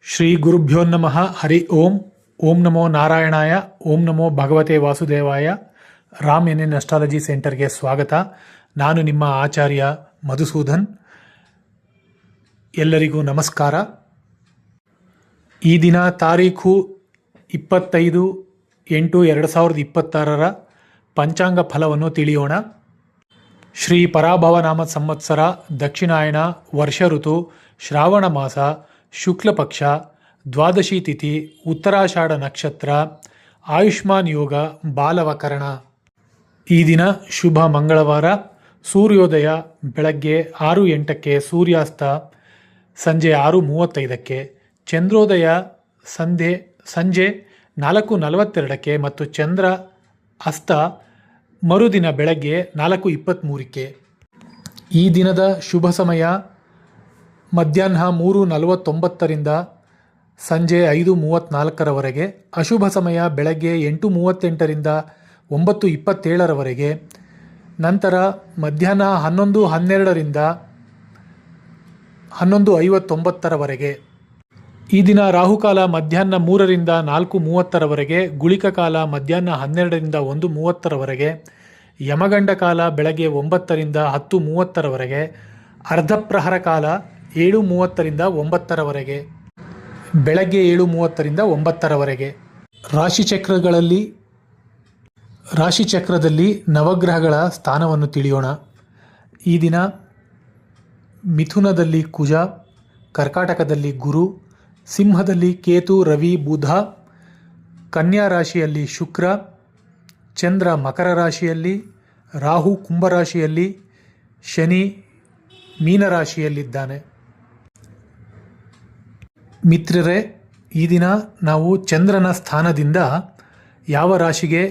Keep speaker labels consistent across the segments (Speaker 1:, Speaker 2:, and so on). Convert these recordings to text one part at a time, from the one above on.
Speaker 1: ಶ್ರೀ ಗುರುಭ್ಯೋ ನಮಃ ಹರಿ ಓಂ. ಓಂ ನಮೋ ನಾರಾಯಣಾಯ. ಓಂ ನಮೋ ಭಗವತೆ ವಾಸುದೇವಾಯ. ರಾಮ್ ಎನ್ ಅಸ್ಟ್ರಾಲಜಿ ಸೆಂಟರ್ಗೆ ಸ್ವಾಗತ. ನಾನು ನಿಮ್ಮ ಆಚಾರ್ಯ ಮಧುಸೂದನ್. ಎಲ್ಲರಿಗೂ ನಮಸ್ಕಾರ. ಈ ದಿನ ತಾರೀಖು 25/8/2026 ಪಂಚಾಂಗ ಫಲವನ್ನು ತಿಳಿಯೋಣ. ಶ್ರೀ ಪರಾಭವ ನಾಮ ಸಂವತ್ಸರ, ದಕ್ಷಿಣಾಯಣ, ವರ್ಷ ಋತು, ಶ್ರಾವಣ ಮಾಸ, ಶುಕ್ಲ ಪಕ್ಷ, ದ್ವಾದಶಿ ತಿಥಿ, ಉತ್ತರಾಷಾಢ ನಕ್ಷತ್ರ, ಆಯುಷ್ಮಾನ್ ಯೋಗ, ಬಾಲವಕರಣ. ಈ ದಿನ ಶುಭ ಮಂಗಳವಾರ. ಸೂರ್ಯೋದಯ ಬೆಳಗ್ಗೆ 6:08, ಸೂರ್ಯಾಸ್ತ ಸಂಜೆ 6:35, ಚಂದ್ರೋದಯ ಸಂಜೆ 4:42 ಮತ್ತು ಚಂದ್ರ ಅಸ್ತ ಮರುದಿನ ಬೆಳಗ್ಗೆ 4:23. ಈ ದಿನದ ಶುಭ ಸಮಯ ಮಧ್ಯಾಹ್ನ 3:49 ಸಂಜೆ 5:34. ಅಶುಭ ಸಮಯ ಬೆಳಗ್ಗೆ 8:38 9:27. ನಂತರ ಮಧ್ಯಾಹ್ನ 11:12 11:59. ಈ ದಿನ ರಾಹುಕಾಲ ಮಧ್ಯಾಹ್ನ 3 4:30, ಗುಳಿಕ ಕಾಲ ಮಧ್ಯಾಹ್ನ 12 1:30, ಯಮಗಂಡ ಕಾಲ ಬೆಳಗ್ಗೆ 9 10:30, ಅರ್ಧಪ್ರಹರ ಕಾಲ 7:30 ಬೆಳಗ್ಗೆ 7:30 ರಾಶಿಚಕ್ರದಲ್ಲಿ ನವಗ್ರಹಗಳ ಸ್ಥಾನವನ್ನು ತಿಳಿಯೋಣ. ಈ ದಿನ ಮಿಥುನದಲ್ಲಿ ಕುಜ, ಕರ್ಕಾಟಕದಲ್ಲಿ ಗುರು, ಸಿಂಹದಲ್ಲಿ ಕೇತು, ರವಿ, ಬುಧ, ಕನ್ಯಾ ರಾಶಿಯಲ್ಲಿ ಶುಕ್ರ, ಚಂದ್ರ ಮಕರ ರಾಶಿಯಲ್ಲಿ, ರಾಹು ಕುಂಭರಾಶಿಯಲ್ಲಿ, ಶನಿ ಮೀನರಾಶಿಯಲ್ಲಿದ್ದಾನೆ. ಮಿತ್ರರೇ, ಈ ದಿನ ನಾವು ಚಂದ್ರನ ಸ್ಥಾನದಿಂದ ಯಾವ ರಾಶಿಗೆ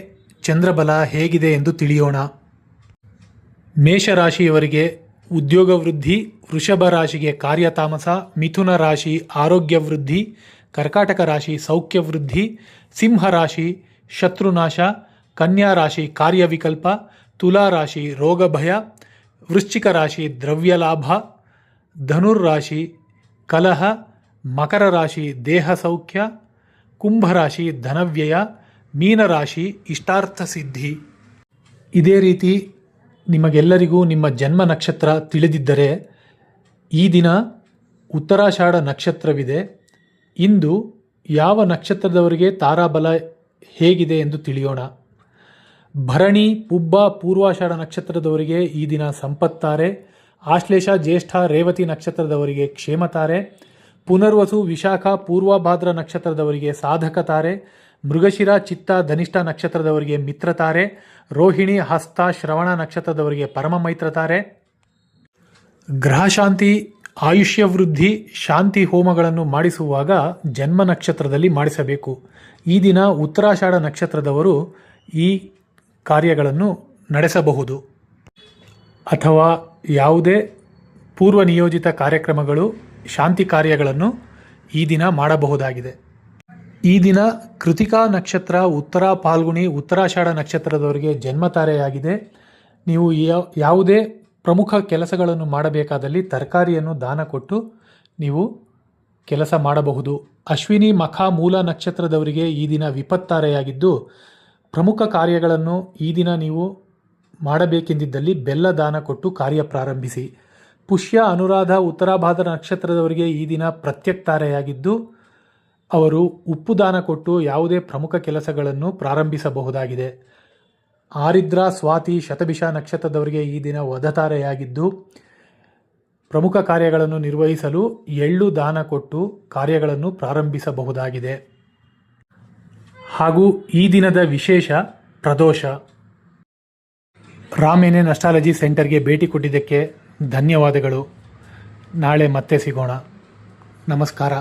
Speaker 1: ಚಂದ್ರಬಲ ಹೇಗಿದೆ ಎಂದು ತಿಳಿಯೋಣ. ಮೇಷರಾಶಿಯವರಿಗೆ ಉದ್ಯೋಗ ವೃದ್ಧಿ, ವೃಷಭ ರಾಶಿಗೆ ಕಾರ್ಯತಾಮಸ, ಮಿಥುನ ರಾಶಿ ಆರೋಗ್ಯ ವೃದ್ಧಿ, ಕರ್ಕಾಟಕ ರಾಶಿ ಸೌಖ್ಯ ವೃದ್ಧಿ, ಸಿಂಹ ರಾಶಿ ಶತ್ರುನಾಶ, ಕನ್ಯಾ ರಾಶಿ ಕಾರ್ಯವಿಕಲ್ಪ, ತುಲಾ ರಾಶಿ ರೋಗ ಭಯ, ವೃಶ್ಚಿಕ ರಾಶಿ ದ್ರವ್ಯ ಲಾಭ, ಧನುರ್ರಾಶಿ ಕಲಹ, ಮಕರ ರಾಶಿ ದೇಹ ಸೌಖ್ಯ, ಕುಂಭರಾಶಿ ಧನವ್ಯಯ, ಮೀನರಾಶಿ ಇಷ್ಟಾರ್ಥ ಸಿದ್ಧಿ. ಇದೇ ರೀತಿ ನಿಮಗೆಲ್ಲರಿಗೂ ನಿಮ್ಮ ಜನ್ಮ ನಕ್ಷತ್ರ ತಿಳಿದಿದ್ದರೆ ಈ ದಿನ ಉತ್ತರಾಷಾಢ ನಕ್ಷತ್ರವಿದೆ. ಇಂದು ಯಾವ ನಕ್ಷತ್ರದವರಿಗೆ ತಾರಾಬಲ ಹೇಗಿದೆ ಎಂದು ತಿಳಿಯೋಣ. ಭರಣಿ, ಪುಬ್ಬ, ಪೂರ್ವಾಷಾಢ ನಕ್ಷತ್ರದವರಿಗೆ ಈ ದಿನ ಸಂಪತ್ತಾರೆ. ಆಶ್ಲೇಷ, ಜ್ಯೇಷ್ಠ, ರೇವತಿ ನಕ್ಷತ್ರದವರಿಗೆ ಕ್ಷೇಮತಾರೆ. ಪುನರ್ವಸು, ವಿಶಾಖ, ಪೂರ್ವಭಾದ್ರ ನಕ್ಷತ್ರದವರಿಗೆ ಸಾಧಕತಾರೆ. ಮೃಗಶಿರ, ಚಿತ್ತ, ಧನಿಷ್ಠ ನಕ್ಷತ್ರದವರಿಗೆ ಮಿತ್ರತಾರೆ. ರೋಹಿಣಿ, ಹಸ್ತ, ಶ್ರವಣ ನಕ್ಷತ್ರದವರಿಗೆ ಪರಮ ಮೈತ್ರತಾರೆ. ಗ್ರಹಶಾಂತಿ, ಆಯುಷ್ಯ ವೃದ್ಧಿ, ಶಾಂತಿ ಹೋಮಗಳನ್ನು ಮಾಡಿಸುವಾಗ ಜನ್ಮ ನಕ್ಷತ್ರದಲ್ಲಿ ಮಾಡಿಸಬೇಕು. ಈ ದಿನ ಉತ್ತರಾಷಾಢ ನಕ್ಷತ್ರದವರು ಈ ಕಾರ್ಯಗಳನ್ನು ನಡೆಸಬಹುದು ಅಥವಾ ಯಾವುದೇ ಪೂರ್ವ ನಿಯೋಜಿತ ಕಾರ್ಯಕ್ರಮಗಳು, ಶಾಂತಿ ಕಾರ್ಯಗಳನ್ನು ಈ ದಿನ ಮಾಡಬಹುದಾಗಿದೆ. ಈ ದಿನ ಕೃತಿಕಾ ನಕ್ಷತ್ರ, ಉತ್ತರ ಫಾಲ್ಗುಣಿ, ಉತ್ತರಾಷಾಢ ನಕ್ಷತ್ರದವರಿಗೆ ಜನ್ಮತಾರೆಯಾಗಿದೆ. ನೀವು ಯಾವುದೇ ಪ್ರಮುಖ ಕೆಲಸಗಳನ್ನು ಮಾಡಬೇಕಾದಲ್ಲಿ ತರಕಾರಿಯನ್ನು ದಾನ ಕೊಟ್ಟು ನೀವು ಕೆಲಸ ಮಾಡಬಹುದು. ಅಶ್ವಿನಿ, ಮಖ, ಮೂಲ ನಕ್ಷತ್ರದವರಿಗೆ ಈ ದಿನ ವಿಪತ್ತಾರೆಯಾಗಿದ್ದು ಪ್ರಮುಖ ಕಾರ್ಯಗಳನ್ನು ಈ ದಿನ ನೀವು ಮಾಡಬೇಕೆಂದಿದ್ದಲ್ಲಿ ಬೆಲ್ಲ ದಾನ ಕೊಟ್ಟು ಕಾರ್ಯ ಪ್ರಾರಂಭಿಸಿ. ಪುಷ್ಯ, ಅನುರಾಧ, ಉತ್ತರಾಭಾದ್ರ ನಕ್ಷತ್ರದವರಿಗೆ ಈ ದಿನ ಪ್ರತ್ಯಕ್ತಾರೆಯಾಗಿದ್ದು ಅವರು ಉಪ್ಪು ದಾನ ಕೊಟ್ಟು ಯಾವುದೇ ಪ್ರಮುಖ ಕೆಲಸಗಳನ್ನು ಪ್ರಾರಂಭಿಸಬಹುದಾಗಿದೆ. ಆರಿದ್ರ, ಸ್ವಾತಿ, ಶತಭಿಷ ನಕ್ಷತ್ರದವರಿಗೆ ಈ ದಿನ ವಧತಾರೆಯಾಗಿದ್ದು ಪ್ರಮುಖ ಕಾರ್ಯಗಳನ್ನು ನಿರ್ವಹಿಸಲು ಎಳ್ಳು ದಾನ ಕೊಟ್ಟು ಕಾರ್ಯಗಳನ್ನು ಪ್ರಾರಂಭಿಸಬಹುದಾಗಿದೆ. ಹಾಗೂ ಈ ದಿನದ ವಿಶೇಷ ಪ್ರದೋಷ. ರಾಮ್ ಎನ್ ಅಸ್ಟ್ರಾಲಜಿ ಸೆಂಟರ್ಗೆ ಭೇಟಿ ಕೊಟ್ಟಿದ್ದಕ್ಕೆ ಧನ್ಯವಾದಗಳು. ನಾಳೆ ಮತ್ತೆ ಸಿಗೋಣ. ನಮಸ್ಕಾರ.